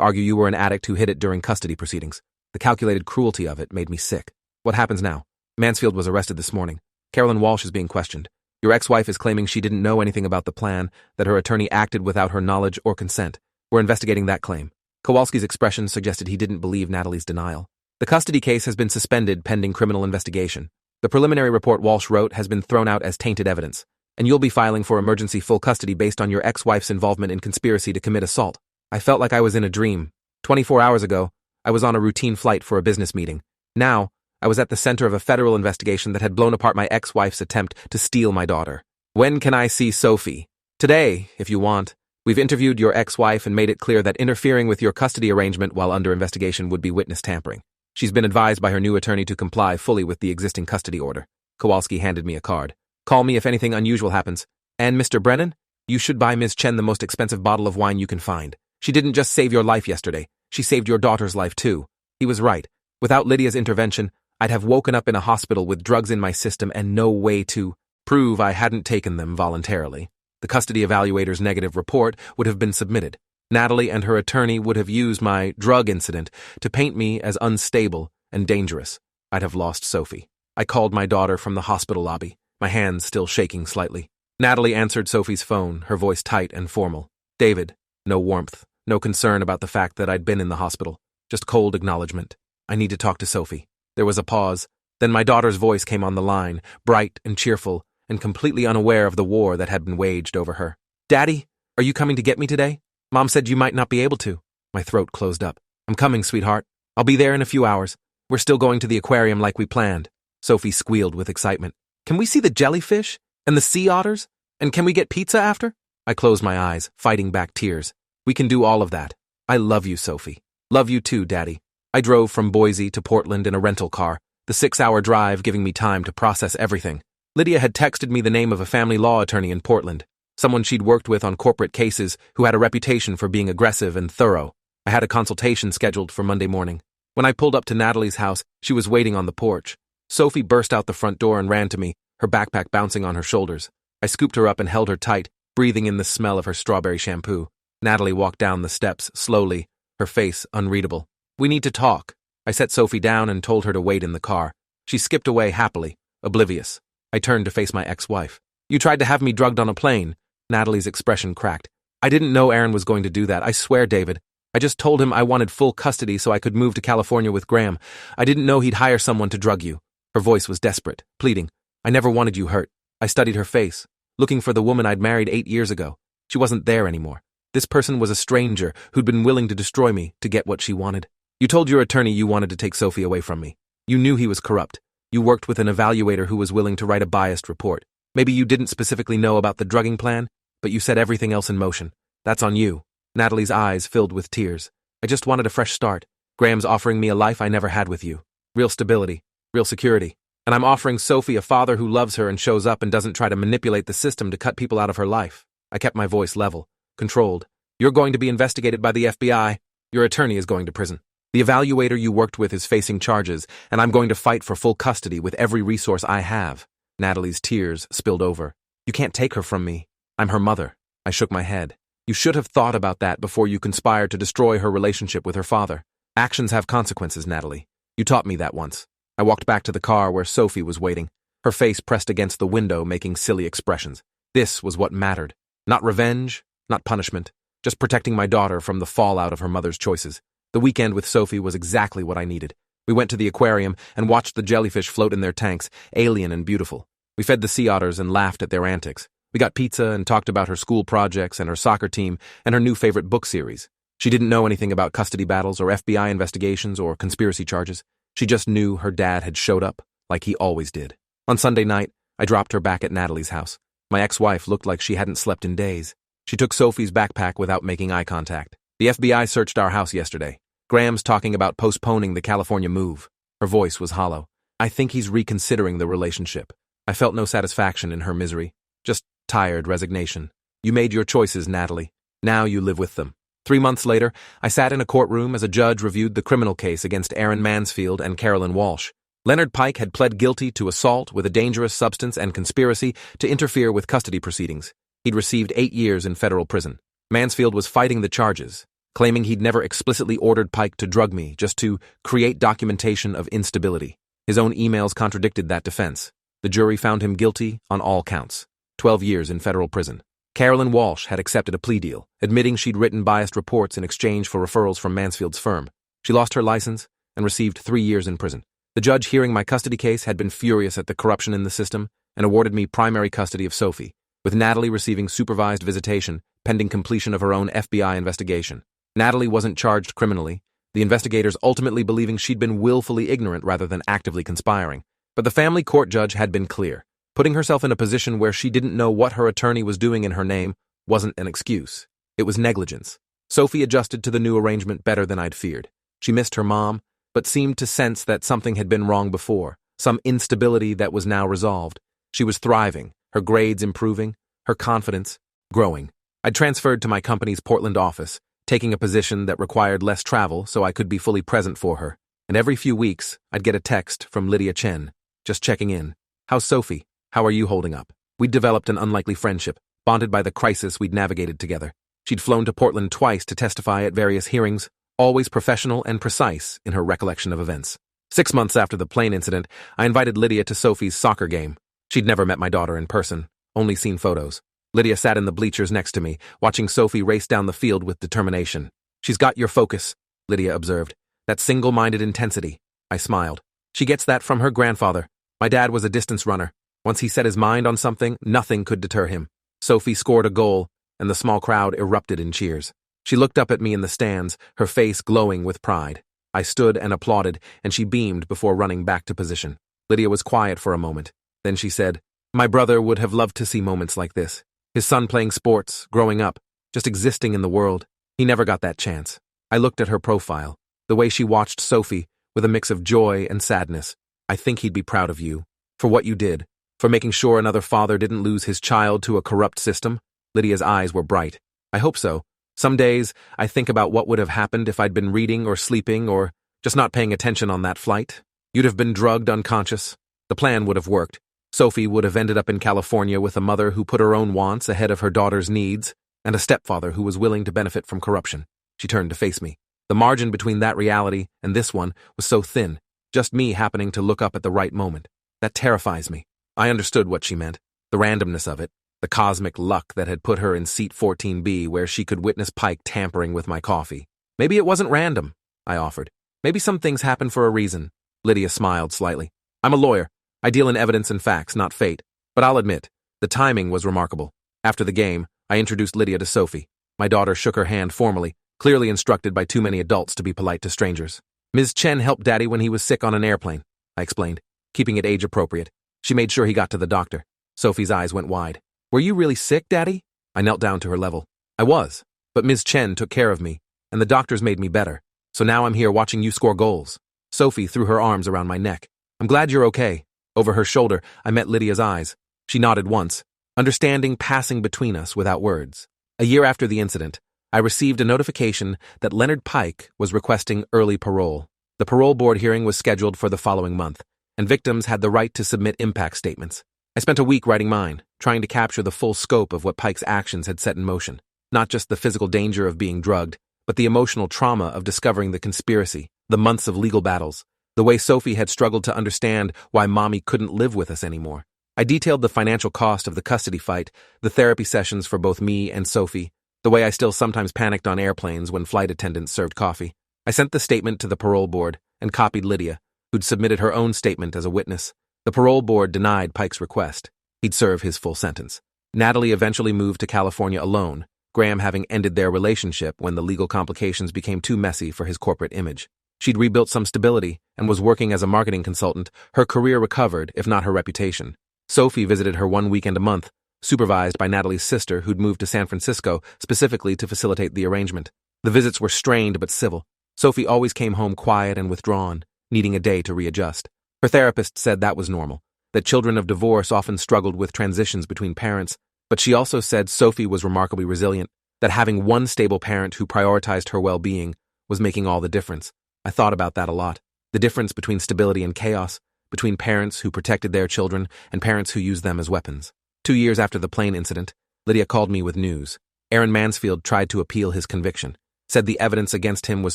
argue you were an addict who hid it during custody proceedings. The calculated cruelty of it made me sick. What happens now? Mansfield was arrested this morning. Carolyn Walsh is being questioned. Your ex-wife is claiming she didn't know anything about the plan, that her attorney acted without her knowledge or consent. We're investigating that claim. Kowalski's expression suggested he didn't believe Natalie's denial. The custody case has been suspended pending criminal investigation. The preliminary report Walsh wrote has been thrown out as tainted evidence, and you'll be filing for emergency full custody based on your ex-wife's involvement in conspiracy to commit assault. I felt like I was in a dream. 24 hours ago, I was on a routine flight for a business meeting. Now, I was at the center of a federal investigation that had blown apart my ex-wife's attempt to steal my daughter. When can I see Sophie? Today, if you want. We've interviewed your ex-wife and made it clear that interfering with your custody arrangement while under investigation would be witness tampering. She's been advised by her new attorney to comply fully with the existing custody order. Kowalski handed me a card. Call me if anything unusual happens. And Mr. Brennan, you should buy Ms. Chen the most expensive bottle of wine you can find. She didn't just save your life yesterday. She saved your daughter's life too. He was right. Without Lydia's intervention, I'd have woken up in a hospital with drugs in my system and no way to prove I hadn't taken them voluntarily. The custody evaluator's negative report would have been submitted. Natalie and her attorney would have used my drug incident to paint me as unstable and dangerous. I'd have lost Sophie. I called my daughter from the hospital lobby, my hands still shaking slightly. Natalie answered Sophie's phone, her voice tight and formal. David. No warmth, no concern about the fact that I'd been in the hospital. Just cold acknowledgement. I need to talk to Sophie. There was a pause. Then my daughter's voice came on the line, bright and cheerful, and completely unaware of the war that had been waged over her. Daddy, are you coming to get me today? Mom said you might not be able to. My throat closed up. I'm coming, sweetheart. I'll be there in a few hours. We're still going to the aquarium like we planned. Sophie squealed with excitement. Can we see the jellyfish? And the sea otters? And can we get pizza after? I closed my eyes, fighting back tears. We can do all of that. I love you, Sophie. Love you too, Daddy. I drove from Boise to Portland in a rental car, the 6-hour drive giving me time to process everything. Lydia had texted me the name of a family law attorney in Portland, someone she'd worked with on corporate cases who had a reputation for being aggressive and thorough. I had a consultation scheduled for Monday morning. When I pulled up to Natalie's house, she was waiting on the porch. Sophie burst out the front door and ran to me, her backpack bouncing on her shoulders. I scooped her up and held her tight, breathing in the smell of her strawberry shampoo. Natalie walked down the steps slowly, her face unreadable. We need to talk. I set Sophie down and told her to wait in the car. She skipped away happily, oblivious. I turned to face my ex-wife. You tried to have me drugged on a plane. Natalie's expression cracked. I didn't know Aaron was going to do that. I swear, David. I just told him I wanted full custody so I could move to California with Graham. I didn't know he'd hire someone to drug you. Her voice was desperate, pleading. I never wanted you hurt. I studied her face, looking for the woman I'd married 8 years ago. She wasn't there anymore. This person was a stranger who'd been willing to destroy me to get what she wanted. You told your attorney you wanted to take Sophie away from me. You knew he was corrupt. You worked with an evaluator who was willing to write a biased report. Maybe you didn't specifically know about the drugging plan, but you set everything else in motion. That's on you. Natalie's eyes filled with tears. I just wanted a fresh start. Graham's offering me a life I never had with you. Real stability, real security. And I'm offering Sophie a father who loves her and shows up and doesn't try to manipulate the system to cut people out of her life. I kept my voice level, controlled. You're going to be investigated by the FBI. Your attorney is going to prison. The evaluator you worked with is facing charges, and I'm going to fight for full custody with every resource I have. Natalie's tears spilled over. You can't take her from me. I'm her mother. I shook my head. You should have thought about that before you conspired to destroy her relationship with her father. Actions have consequences, Natalie. You taught me that once. I walked back to the car where Sophie was waiting, her face pressed against the window making silly expressions. This was what mattered. Not revenge, not punishment, just protecting my daughter from the fallout of her mother's choices. The weekend with Sophie was exactly what I needed. We went to the aquarium and watched the jellyfish float in their tanks, alien and beautiful. We fed the sea otters and laughed at their antics. We got pizza and talked about her school projects and her soccer team and her new favorite book series. She didn't know anything about custody battles or FBI investigations or conspiracy charges. She just knew her dad had showed up, like he always did. On Sunday night, I dropped her back at Natalie's house. My ex-wife looked like she hadn't slept in days. She took Sophie's backpack without making eye contact. The FBI searched our house yesterday. Graham's talking about postponing the California move. Her voice was hollow. I think he's reconsidering the relationship. I felt no satisfaction in her misery, just tired resignation. You made your choices, Natalie. Now you live with them. 3 months later, I sat in a courtroom as a judge reviewed the criminal case against Aaron Mansfield and Carolyn Walsh. Leonard Pike had pled guilty to assault with a dangerous substance and conspiracy to interfere with custody proceedings. He'd received 8 years in federal prison. Mansfield was fighting the charges, claiming he'd never explicitly ordered Pike to drug me, just to create documentation of instability. His own emails contradicted that defense. The jury found him guilty on all counts. 12 years in federal prison. Carolyn Walsh had accepted a plea deal, admitting she'd written biased reports in exchange for referrals from Mansfield's firm. She lost her license and received 3 years in prison. The judge hearing my custody case had been furious at the corruption in the system and awarded me primary custody of Sophie, with Natalie receiving supervised visitation pending completion of her own FBI investigation. Natalie wasn't charged criminally, the investigators ultimately believing she'd been willfully ignorant rather than actively conspiring. But the family court judge had been clear. Putting herself in a position where she didn't know what her attorney was doing in her name wasn't an excuse. It was negligence. Sophie adjusted to the new arrangement better than I'd feared. She missed her mom, but seemed to sense that something had been wrong before, some instability that was now resolved. She was thriving, her grades improving, her confidence growing. I'd transferred to my company's Portland office, taking a position that required less travel so I could be fully present for her. And every few weeks, I'd get a text from Lydia Chen, just checking in. "How's Sophie? How are you holding up?" We'd developed an unlikely friendship, bonded by the crisis we'd navigated together. She'd flown to Portland twice to testify at various hearings, always professional and precise in her recollection of events. 6 months after the plane incident, I invited Lydia to Sophie's soccer game. She'd never met my daughter in person, only seen photos. Lydia sat in the bleachers next to me, watching Sophie race down the field with determination. "She's got your focus," Lydia observed. "That single-minded intensity." I smiled. "She gets that from her grandfather. My dad was a distance runner. Once he set his mind on something, nothing could deter him." Sophie scored a goal, and the small crowd erupted in cheers. She looked up at me in the stands, her face glowing with pride. I stood and applauded, and she beamed before running back to position. Lydia was quiet for a moment. Then she said, "My brother would have loved to see moments like this. His son playing sports, growing up, just existing in the world. He never got that chance." I looked at her profile, the way she watched Sophie, with a mix of joy and sadness. "I think he'd be proud of you. For what you did. For making sure another father didn't lose his child to a corrupt system." Lydia's eyes were bright. "I hope so. Some days, I think about what would have happened if I'd been reading or sleeping or just not paying attention on that flight. You'd have been drugged unconscious. The plan would have worked. Sophie would have ended up in California with a mother who put her own wants ahead of her daughter's needs, and a stepfather who was willing to benefit from corruption." She turned to face me. The margin between that reality and this one was so thin, just me happening to look up at the right moment. That terrifies me. I understood what she meant, the randomness of it, the cosmic luck that had put her in seat 14B where she could witness Pike tampering with my coffee. "Maybe it wasn't random," I offered. "Maybe some things happen for a reason." Lydia smiled slightly. "I'm a lawyer. I deal in evidence and facts, not fate. But I'll admit, the timing was remarkable. After the game, I introduced Lydia to Sophie. My daughter shook her hand formally, clearly instructed by too many adults to be polite to strangers. "Ms. Chen helped Daddy when he was sick on an airplane," I explained, keeping it age-appropriate. She made sure he got to the doctor. Sophie's eyes went wide. "Were you really sick, Daddy?" I knelt down to her level. "I was, but Ms. Chen took care of me, and the doctors made me better. So now I'm here watching you score goals." Sophie threw her arms around my neck. "I'm glad you're okay." Over her shoulder, I met Lydia's eyes. She nodded once, understanding passing between us without words. A year after the incident, I received a notification that Leonard Pike was requesting early parole. The parole board hearing was scheduled for the following month, and victims had the right to submit impact statements. I spent a week writing mine, trying to capture the full scope of what Pike's actions had set in motion. Not just the physical danger of being drugged, but the emotional trauma of discovering the conspiracy, the months of legal battles, the way Sophie had struggled to understand why Mommy couldn't live with us anymore. I detailed the financial cost of the custody fight, the therapy sessions for both me and Sophie, the way I still sometimes panicked on airplanes when flight attendants served coffee. I sent the statement to the parole board and copied Lydia, who'd submitted her own statement as a witness. The parole board denied Pike's request. He'd serve his full sentence. Natalie eventually moved to California alone, Graham having ended their relationship when the legal complications became too messy for his corporate image. She'd rebuilt some stability and was working as a marketing consultant. Her career recovered, if not her reputation. Sophie visited her 1 weekend a month, supervised by Natalie's sister who'd moved to San Francisco specifically to facilitate the arrangement. The visits were strained but civil. Sophie always came home quiet and withdrawn, needing a day to readjust. Her therapist said that was normal, that children of divorce often struggled with transitions between parents, but she also said Sophie was remarkably resilient, that having one stable parent who prioritized her well-being was making all the difference. I thought about that a lot. The difference between stability and chaos, between parents who protected their children and parents who used them as weapons. 2 years after the plane incident, Lydia called me with news. Aaron Mansfield tried to appeal his conviction, said the evidence against him was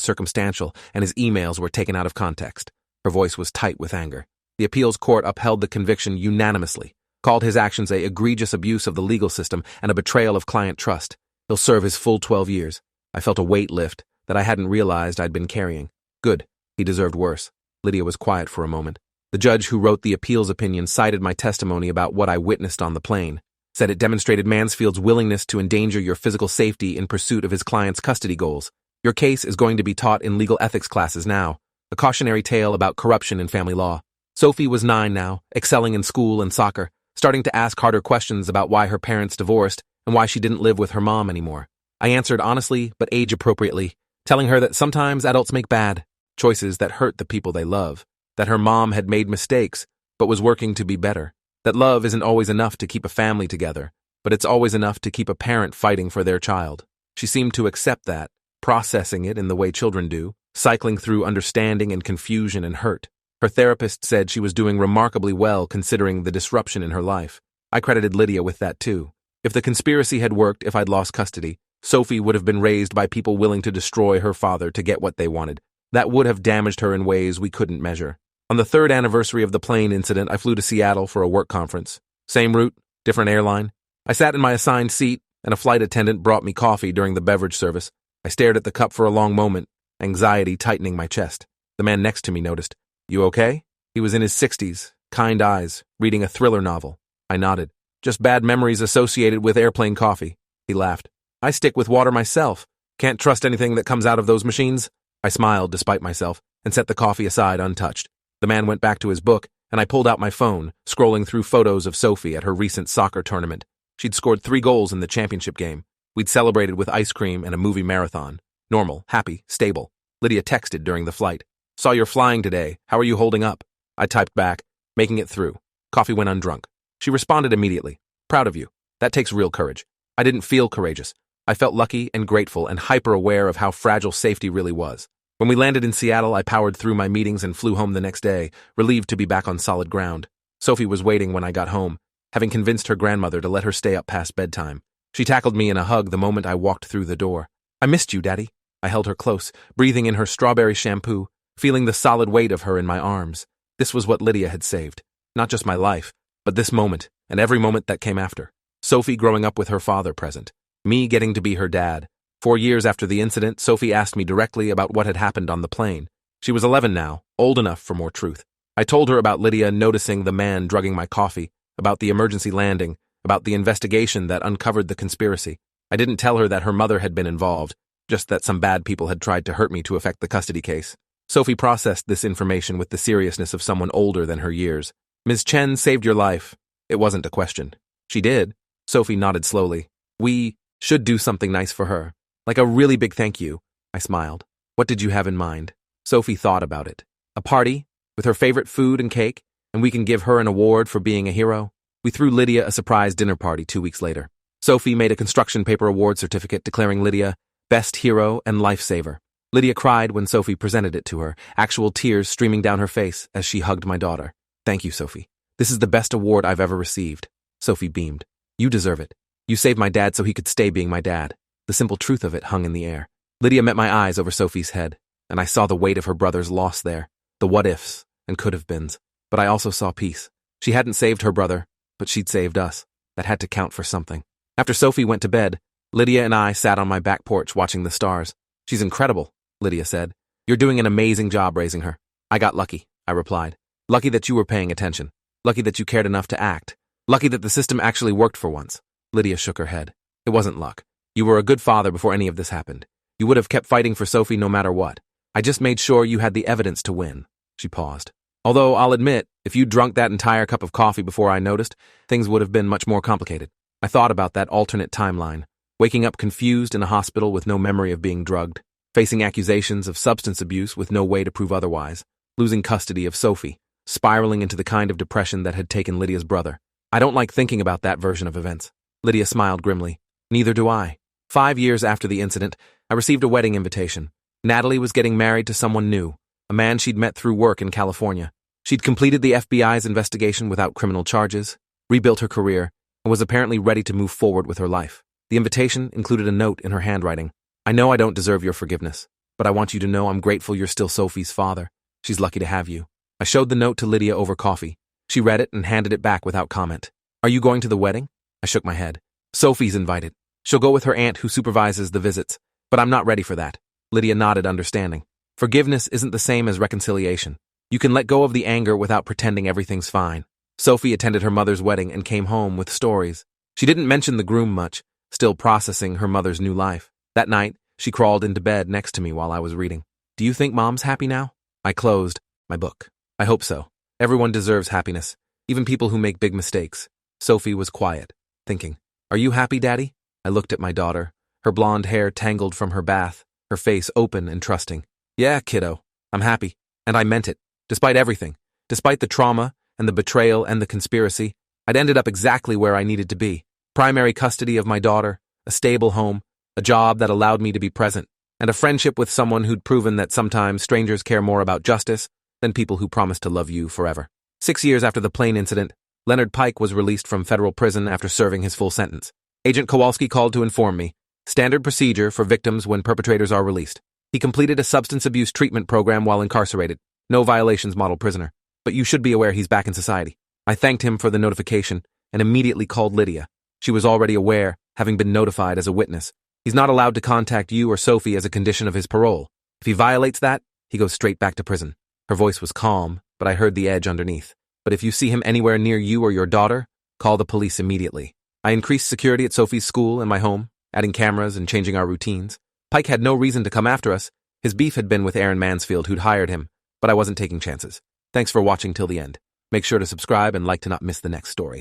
circumstantial and his emails were taken out of context. Her voice was tight with anger. The appeals court upheld the conviction unanimously, called his actions a egregious abuse of the legal system and a betrayal of client trust. He'll serve his full 12 years. I felt a weight lift that I hadn't realized I'd been carrying. Good. He deserved worse. Lydia was quiet for a moment. The judge who wrote the appeals opinion cited my testimony about what I witnessed on the plane, said it demonstrated Mansfield's willingness to endanger your physical safety in pursuit of his client's custody goals. Your case is going to be taught in legal ethics classes now, a cautionary tale about corruption in family law. Sophie was 9 now, excelling in school and soccer, starting to ask harder questions about why her parents divorced and why she didn't live with her mom anymore. I answered honestly but age-appropriately, telling her that sometimes adults make bad choices that hurt the people they love, that her mom had made mistakes but was working to be better, that love isn't always enough to keep a family together, but it's always enough to keep a parent fighting for their child. She seemed to accept that, processing it in the way children do, cycling through understanding and confusion and hurt. Her therapist said she was doing remarkably well considering the disruption in her life. I credited Lydia with that too. If the conspiracy had worked if I'd lost custody, Sophie would have been raised by people willing to destroy her father to get what they wanted. That would have damaged her in ways we couldn't measure. On the 3rd anniversary of the plane incident, I flew to Seattle for a work conference. Same route, different airline. I sat in my assigned seat, and a flight attendant brought me coffee during the beverage service. I stared at the cup for a long moment, anxiety tightening my chest. The man next to me noticed. "You okay?" He was in his 60s, kind eyes, reading a thriller novel. I nodded. "Just bad memories associated with airplane coffee." He laughed. "I stick with water myself. Can't trust anything that comes out of those machines." I smiled despite myself and set the coffee aside untouched. The man went back to his book, and I pulled out my phone, scrolling through photos of Sophie at her recent soccer tournament. She'd scored 3 goals in the championship game. We'd celebrated with ice cream and a movie marathon. Normal, happy, stable. Lydia texted during the flight. "Saw you're flying today. How are you holding up?" I typed back, "Making it through. Coffee went undrunk." She responded immediately. "Proud of you. That takes real courage." I didn't feel courageous. I felt lucky and grateful and hyper-aware of how fragile safety really was. When we landed in Seattle, I powered through my meetings and flew home the next day, relieved to be back on solid ground. Sophie was waiting when I got home, having convinced her grandmother to let her stay up past bedtime. She tackled me in a hug the moment I walked through the door. "I missed you, Daddy." I held her close, breathing in her strawberry shampoo, feeling the solid weight of her in my arms. This was what Lydia had saved. Not just my life, but this moment, and every moment that came after. Sophie growing up with her father present. Me getting to be her dad. 4 years after the incident, Sophie asked me directly about what had happened on the plane. She was 11 now, old enough for more truth. I told her about Lydia noticing the man drugging my coffee, about the emergency landing, about the investigation that uncovered the conspiracy. I didn't tell her that her mother had been involved, just that some bad people had tried to hurt me to affect the custody case. Sophie processed this information with the seriousness of someone older than her years. "Ms. Chen saved your life." It wasn't a question. "She did." Sophie nodded slowly. "We should do something nice for her. Like a really big thank you." I smiled. "What did you have in mind?" Sophie thought about it. "A party, with her favorite food and cake, and we can give her an award for being a hero." We threw Lydia a surprise dinner party 2 weeks later. Sophie made a construction paper award certificate declaring Lydia Best Hero and Lifesaver. Lydia cried when Sophie presented it to her, actual tears streaming down her face as she hugged my daughter. "Thank you, Sophie. This is the best award I've ever received." Sophie beamed. "You deserve it. You saved my dad so he could stay being my dad." The simple truth of it hung in the air. Lydia met my eyes over Sophie's head, and I saw the weight of her brother's loss there, the what-ifs and could-have-beens. But I also saw peace. She hadn't saved her brother, but she'd saved us. That had to count for something. After Sophie went to bed, Lydia and I sat on my back porch watching the stars. "She's incredible," Lydia said. "You're doing an amazing job raising her." "I got lucky," I replied. "Lucky that you were paying attention. Lucky that you cared enough to act. Lucky that the system actually worked for once." Lydia shook her head. "It wasn't luck. You were a good father before any of this happened. You would have kept fighting for Sophie no matter what. I just made sure you had the evidence to win." She paused. "Although, I'll admit, if you'd drunk that entire cup of coffee before I noticed, things would have been much more complicated." I thought about that alternate timeline, waking up confused in a hospital with no memory of being drugged, facing accusations of substance abuse with no way to prove otherwise, losing custody of Sophie, spiraling into the kind of depression that had taken Lydia's brother. I don't like thinking about that version of events. Lydia smiled grimly. "Neither do I." 5 years after the incident, I received a wedding invitation. Natalie was getting married to someone new, a man she'd met through work in California. She'd completed the FBI's investigation without criminal charges, rebuilt her career, and was apparently ready to move forward with her life. The invitation included a note in her handwriting. I know I don't deserve your forgiveness, but I want you to know I'm grateful you're still Sophie's father. She's lucky to have you. I showed the note to Lydia over coffee. She read it and handed it back without comment. Are you going to the wedding? I shook my head. Sophie's invited. She'll go with her aunt who supervises the visits, but I'm not ready for that. Lydia nodded, understanding. Forgiveness isn't the same as reconciliation. You can let go of the anger without pretending everything's fine. Sophie attended her mother's wedding and came home with stories. She didn't mention the groom much, still processing her mother's new life. That night, she crawled into bed next to me while I was reading. Do you think Mom's happy now? I closed my book. I hope so. Everyone deserves happiness, even people who make big mistakes. Sophie was quiet, thinking. Are you happy, Daddy? I looked at my daughter, her blonde hair tangled from her bath, her face open and trusting. Yeah, kiddo, I'm happy. And I meant it. Despite everything, despite the trauma and the betrayal and the conspiracy, I'd ended up exactly where I needed to be. Primary custody of my daughter, a stable home, a job that allowed me to be present, and a friendship with someone who'd proven that sometimes strangers care more about justice than people who promise to love you forever. 6 years after the plane incident, Leonard Pike was released from federal prison after serving his full sentence. Agent Kowalski called to inform me, standard procedure for victims when perpetrators are released. He completed a substance abuse treatment program while incarcerated. No violations model prisoner, but you should be aware he's back in society. I thanked him for the notification and immediately called Lydia. She was already aware, having been notified as a witness. He's not allowed to contact you or Sophie as a condition of his parole. If he violates that, he goes straight back to prison. Her voice was calm, but I heard the edge underneath. But if you see him anywhere near you or your daughter, call the police immediately. I increased security at Sophie's school and my home, adding cameras and changing our routines. Pike had no reason to come after us. His beef had been with Aaron Mansfield, who'd hired him, but I wasn't taking chances. Thanks for watching till the end. Make sure to subscribe and like to not miss the next story.